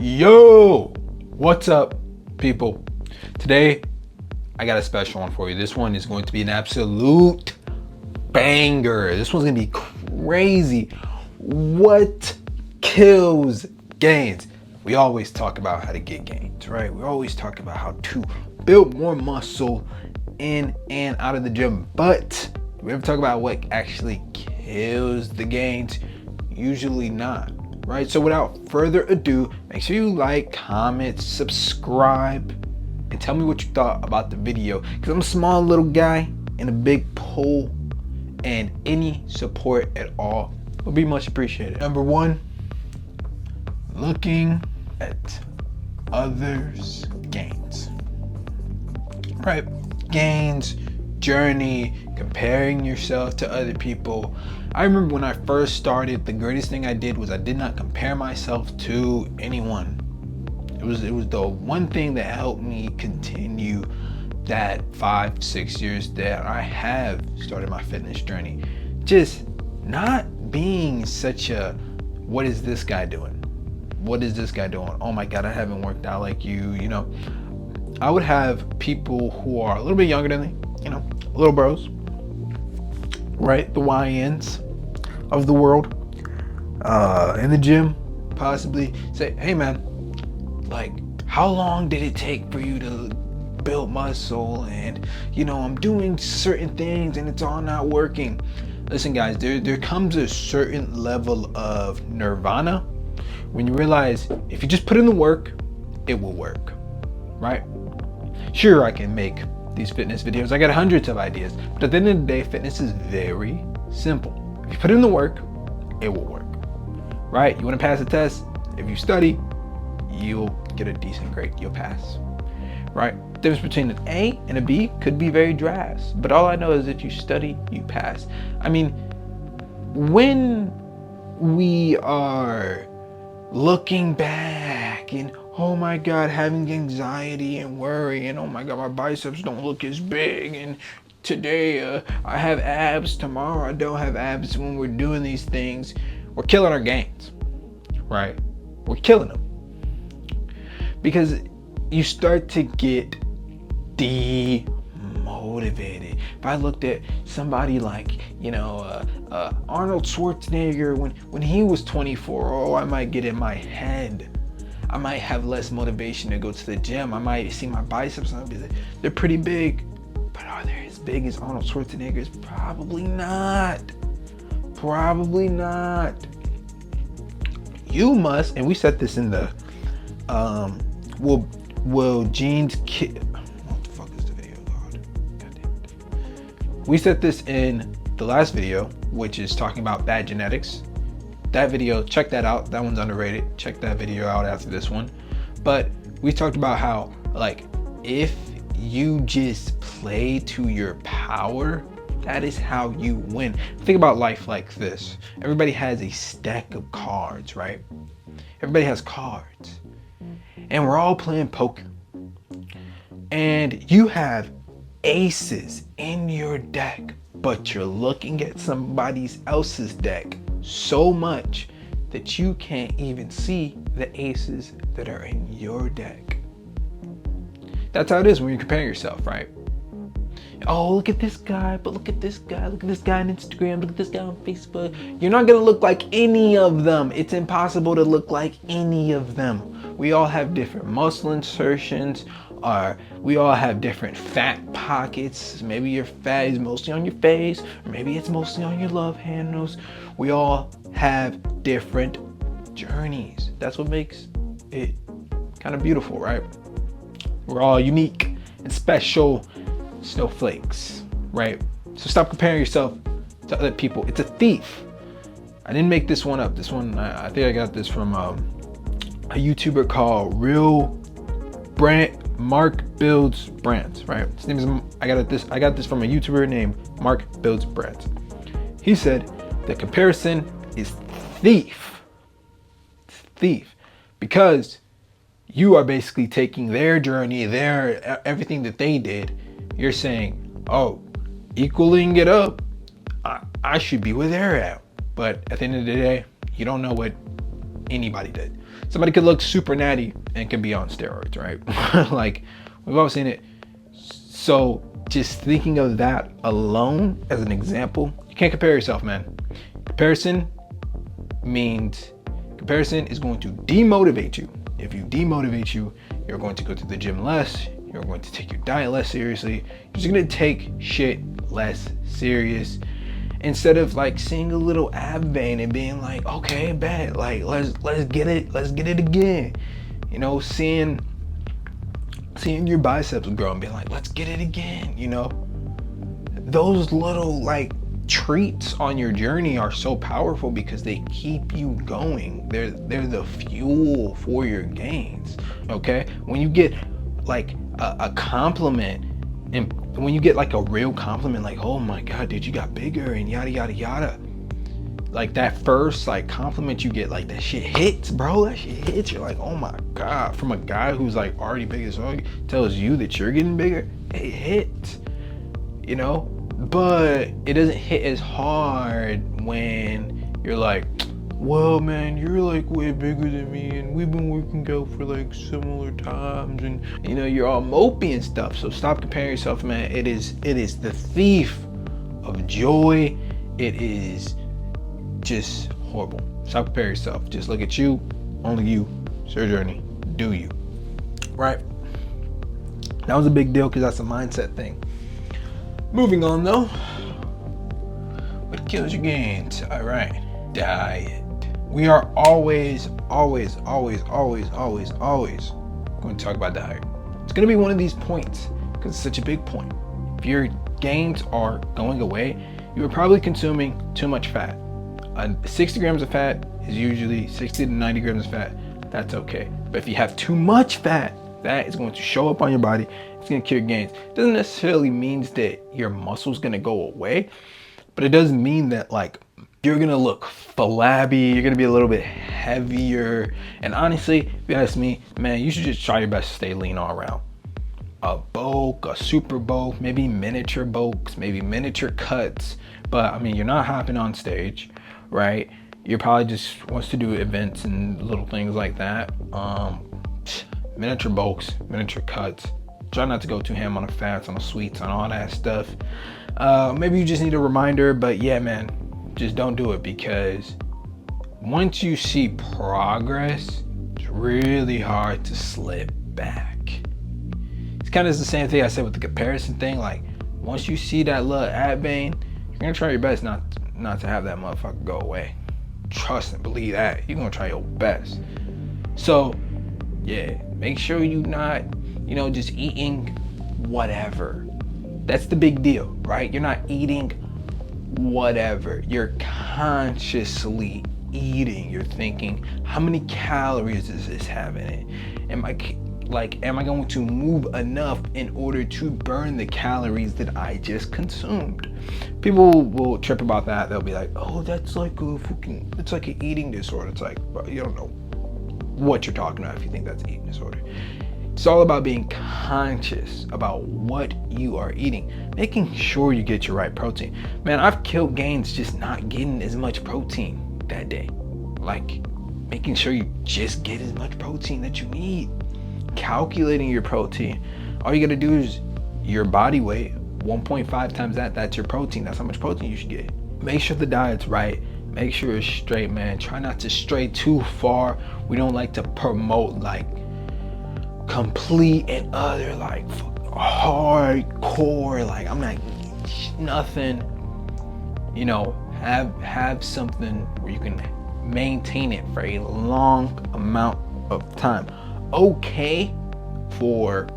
Yo, what's up, people? Today, I got a special one for you. This one is going to be an absolute banger. This one's gonna be crazy. What kills gains? We always talk about how to get gains, right? We always talk about how to build more muscle in and out of the gym. But do we ever talk about what actually kills the gains? Usually not. Right, so without further ado, make sure you like, comment, subscribe, and tell me what you thought about the video, because I'm a small little guy in a big pool, and any support at all will be much appreciated. Number one, looking at others' gains. Right, gains, journey, comparing yourself to other people. I remember when I first started, the greatest thing I did was I did not compare myself to anyone. It was the one thing that helped me continue that 5-6 years that I have started my fitness journey. Just not being such a, what is this guy doing? What is this guy doing? Oh my God, I haven't worked out like you, you know. I would have people who are a little bit younger than me, you know, little bros, right? The YNs of the world, in the gym, possibly say, hey man, like, how long did it take for you to build muscle? And, you know, I'm doing certain things and it's all not working. Listen guys, there comes a certain level of nirvana when you realize if you just put in the work, it will work, right? Sure, I can make these fitness videos. I got hundreds of ideas, but at the end of the day, fitness is very simple. If you put in the work, it will work, right? You want to pass a test? If you study, you'll get a decent grade. You'll pass, right? The difference between an A and a B could be very drastic, but all I know is if you study, you pass. I mean, when we are looking back and oh my God, having anxiety and worry, and oh my God, my biceps don't look as big, and today I have abs, tomorrow I don't have abs. When we're doing these things, we're killing our gains, right? We're killing them because you start to get demotivated. If I looked at somebody like, you know, Arnold Schwarzenegger when he was 24, oh, I might get in my head. I might have less motivation to go to the gym. I might see my biceps and I'll be like, they're pretty big, but are they as big as Arnold Schwarzenegger's? Probably not. Probably not. You must, and we set this in the will jeans kid, what the fuck is the video called? God damn it. We set this in the last video, which is talking about bad genetics. That video, check that out. That one's underrated. Check that video out after this one. But we talked about how, like, if you just play to your power, that is how you win. Think about life like this. Everybody has a stack of cards, right? Everybody has cards. And we're all playing poker. And you have aces in your deck, but you're looking at somebody else's deck so much that you can't even see the aces that are in your deck. That's how it is when you're comparing yourself, right? Oh, look at this guy, but look at this guy. Look at this guy on Instagram. Look at this guy on Facebook. You're not gonna look like any of them. It's impossible to look like any of them. We all have different muscle insertions, or we all have different fat pockets. Maybe your fat is mostly on your face, or maybe it's mostly on your love handles. We all have different journeys. That's what makes it kind of beautiful, right? We're all unique and special snowflakes, right? So stop comparing yourself to other people. It's a thief. I didn't make this one up. This one, I think I got this from a YouTuber called Mark Builds Brands, right? His name is, I got this from a YouTuber named Mark Builds Brands. He said the comparison is thief. It's thief, because you are basically taking their journey, their everything that they did. You're saying, oh, equaling it up, I should be where they're at. But at the end of the day, you don't know what anybody did. Somebody could look super natty and can be on steroids, right? Like, we've all seen it. So just thinking of that alone as an example, you can't compare yourself, man. Comparison is going to demotivate you. If you demotivate you, you're going to go to the gym less, you're going to take your diet less seriously, you're just gonna take shit less serious. Instead of like seeing a little ab vein and being like, okay, bet, like let's get it again. You know, seeing your biceps grow and being like, let's get it again, you know. Those little like treats on your journey are so powerful because they keep you going. They're the fuel for your gains. Okay, when you get like a compliment, and when you get like a real compliment, like, oh my god, dude, you got bigger and yada yada yada, like that first like compliment you get, like that shit hits, bro. That shit hits. You're like, oh my god, from a guy who's like already big as well tells you that you're getting bigger, it hits, you know. But it doesn't hit as hard when you're like, well, man, you're like way bigger than me and we've been working out for like similar times, and you know, you're all mopey and stuff. So stop comparing yourself, man. It is the thief of joy. It is just horrible. Stop comparing yourself. Just look at you, only you. It's your journey. Do you. Right? That was a big deal because that's a mindset thing. Moving on though. What kills your gains? All right. Diet. We are always going to talk about diet. It's going to be one of these points because it's such a big point. If your gains are going away, you are probably consuming too much fat. 60 grams of fat is usually 60 to 90 grams of fat. That's okay. But if you have too much fat, that is going to show up on your body. It's going to kill your gains. It doesn't necessarily mean that your muscle's going to go away, but it does mean that like you're going to look flabby. You're going to be a little bit heavier. And honestly, if you ask me, man, you should just try your best to stay lean all around. A bulk, a super bulk, maybe miniature bulks, maybe miniature cuts. But I mean, you're not hopping on stage, right? You're probably just wants to do events and little things like that. Miniature bulks, miniature cuts. Try not to go too ham on the fats, on the sweets, on all that stuff. Maybe you just need a reminder, but yeah, man, just don't do it, because once you see progress, it's really hard to slip back. It's kind of the same thing I said with the comparison thing. Like, once you see that little ab vein, you're gonna try your best not to have that motherfucker go away. Trust and believe that. You're gonna try your best. So yeah, make sure you're not, just eating whatever. That's the big deal, right? You're not eating whatever. You're consciously eating. You're thinking, how many calories does this have in it? Am I going to move enough in order to burn the calories that I just consumed? People will trip about that. They'll be like, oh, that's like it's like an eating disorder. It's like, bro, you don't know what you're talking about if you think that's an eating disorder. It's all about being conscious about what you are eating, making sure you get your right protein. Man, I've killed gains just not getting as much protein that day. Like, making sure you just get as much protein that you need. Calculating your protein. All you gotta do is your body weight, 1.5 times that's your protein. That's how much protein you should get. Make sure the diet's right. Make sure it's straight, man. Try not to stray too far. We don't like to promote like complete and utter, like hardcore, like I'm not nothing. Have something where you can maintain it for a long amount of time. Okay for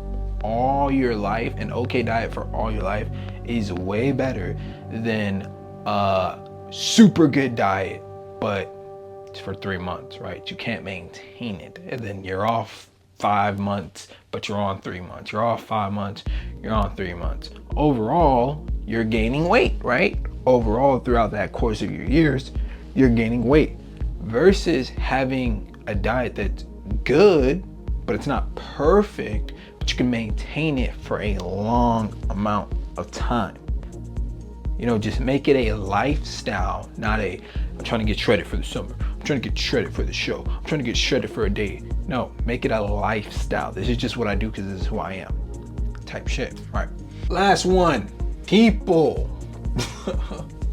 all your life, an okay diet for all your life is way better than super good diet, but it's for 3 months, right? You can't maintain it, and then you're off 5 months, but you're on 3 months. You're off 5 months, you're on 3 months. Overall, you're gaining weight, right? Overall, throughout that course of your years, you're gaining weight, versus having a diet that's good, but it's not perfect, but you can maintain it for a long amount of time. You know, just make it a lifestyle, not a, I'm trying to get shredded for the summer. I'm trying to get shredded for the show. I'm trying to get shredded for a day. No, make it a lifestyle. This is just what I do because this is who I am. Type shit. All right. Last one. People.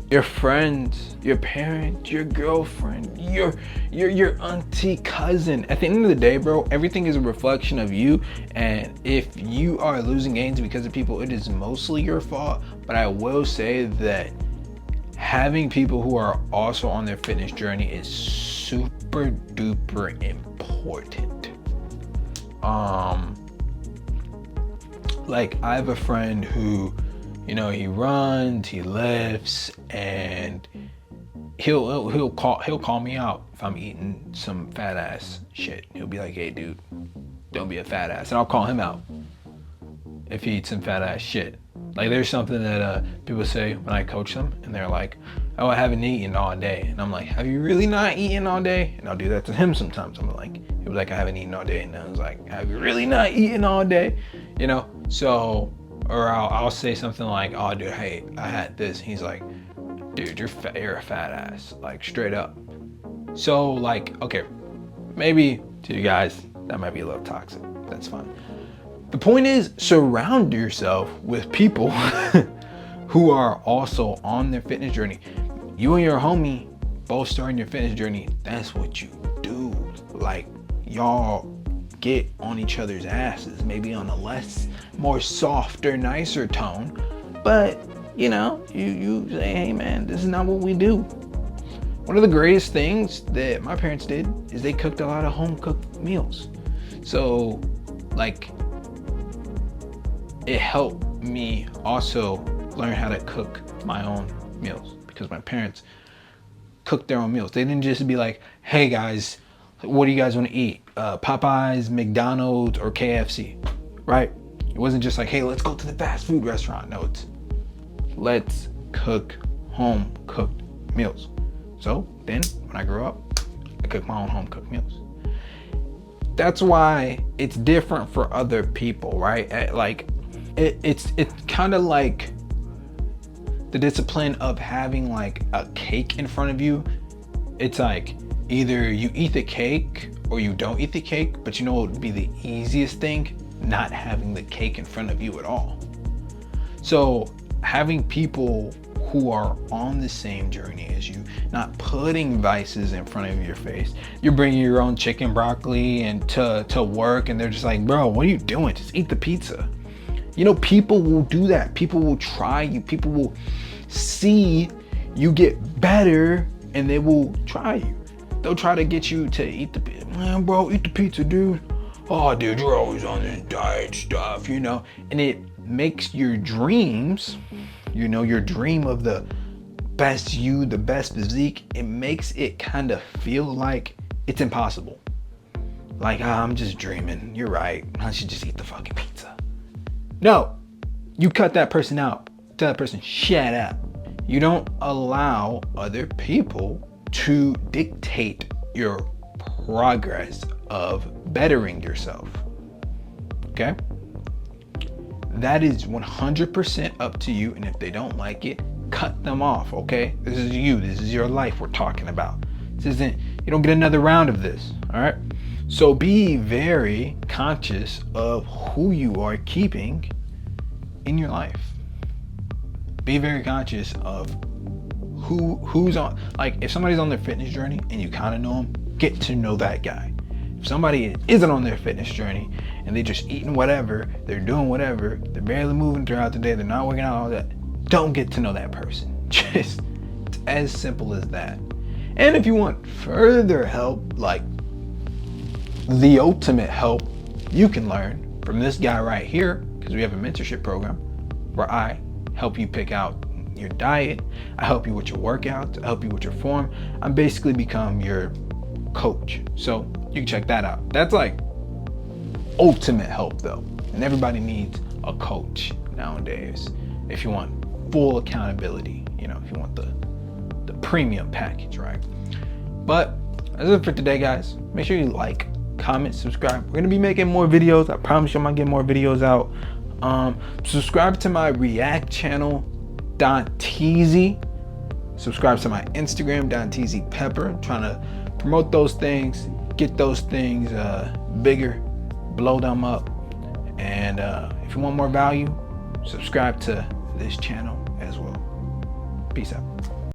Your friends, your parents, your girlfriend, your auntie, cousin. At the end of the day, bro, everything is a reflection of you. And if you are losing gains because of people, it is mostly your fault. But I will say that having people who are also on their fitness journey is super duper important. Like I have a friend who, you know, he runs, he lifts, and he'll call me out if I'm eating some fat ass shit. He'll be like, "Hey, dude, don't be a fat ass," and I'll call him out if he eats some fat ass shit. Like there's something that people say when I coach them, and they're like, "Oh, I haven't eaten all day," and I'm like, "Have you really not eaten all day?" And I'll do that to him sometimes. I'm like, he was like, "I haven't eaten all day," and I was like, "Have you really not eaten all day?" You know, so. Or I'll say something like, "Oh, dude, hey, I had this." He's like, "Dude, you're a fat ass," like straight up. So like, okay, maybe to you guys that might be a little toxic. That's fine. The point is, surround yourself with people who are also on their fitness journey. You and your homie both starting your fitness journey. That's what you do. Like y'all get on each other's asses, maybe on a more softer, nicer tone, but you know, you say, "Hey man, this is not what we do." One of the greatest things that my parents did is they cooked a lot of home cooked meals. So like it helped me also learn how to cook my own meals because my parents cooked their own meals. They didn't just be like, "Hey guys, what do you guys want to eat? Popeyes, McDonald's, or KFC?" Right? It wasn't just like, "Hey, let's go to the fast food restaurant." No, it's let's cook home cooked meals. So then when I grew up, I cooked my own home cooked meals. That's why it's different for other people, right? Like it's kind of like the discipline of having like a cake in front of you. It's like either you eat the cake or you don't eat the cake, but you know what would be the easiest thing? Not having the cake in front of you at all. So having people who are on the same journey as you, not putting vices in front of your face. You're bringing your own chicken broccoli and to work, and they're just like, "Bro, what are you doing? Just eat the pizza." You know, people will do that. People will try you. People will see you get better and they will try you. They'll try to get you to eat the pizza. "Man, bro, eat the pizza, dude. Oh, dude, you're always on this diet stuff," you know? And it makes your dreams, you know, your dream of the best you, the best physique, it makes it kind of feel like it's impossible. Like, I'm just dreaming. You're right. I should just eat the fucking pizza. No, you cut that person out. Tell that person, shut up. You don't allow other people to dictate your progress of bettering yourself. Okay? That is 100% up to you, and if they don't like it, cut them off, okay? This is you. This is your life we're talking about. This isn't, you don't get another round of this, all right? So be very conscious of who you are keeping in your life. Be very conscious of who's on, like if somebody's on their fitness journey and you kind of know them, get to know that guy. If somebody isn't on their fitness journey and they're just eating whatever, they're doing whatever, they're barely moving throughout the day, they're not working out, all that, don't get to know that person. Just, it's as simple as that. And if you want further help, like the ultimate help, you can learn from this guy right here, because we have a mentorship program where I help you pick out your diet, I help you with your workouts, I help you with your form. I'm basically become your coach. So you can check that out. That's like ultimate help though. And everybody needs a coach nowadays. If you want full accountability, you know, if you want the premium package, right? But that's it for today, guys. Make sure you like, comment, subscribe. We're gonna be making more videos. I promise you I'm gonna get more videos out. Subscribe to my React channel. Don Teasy. Subscribe to my Instagram, Don Teasy Pepper. I'm trying to promote those things, get those things bigger, blow them up. And if you want more value, subscribe to this channel as well. Peace out.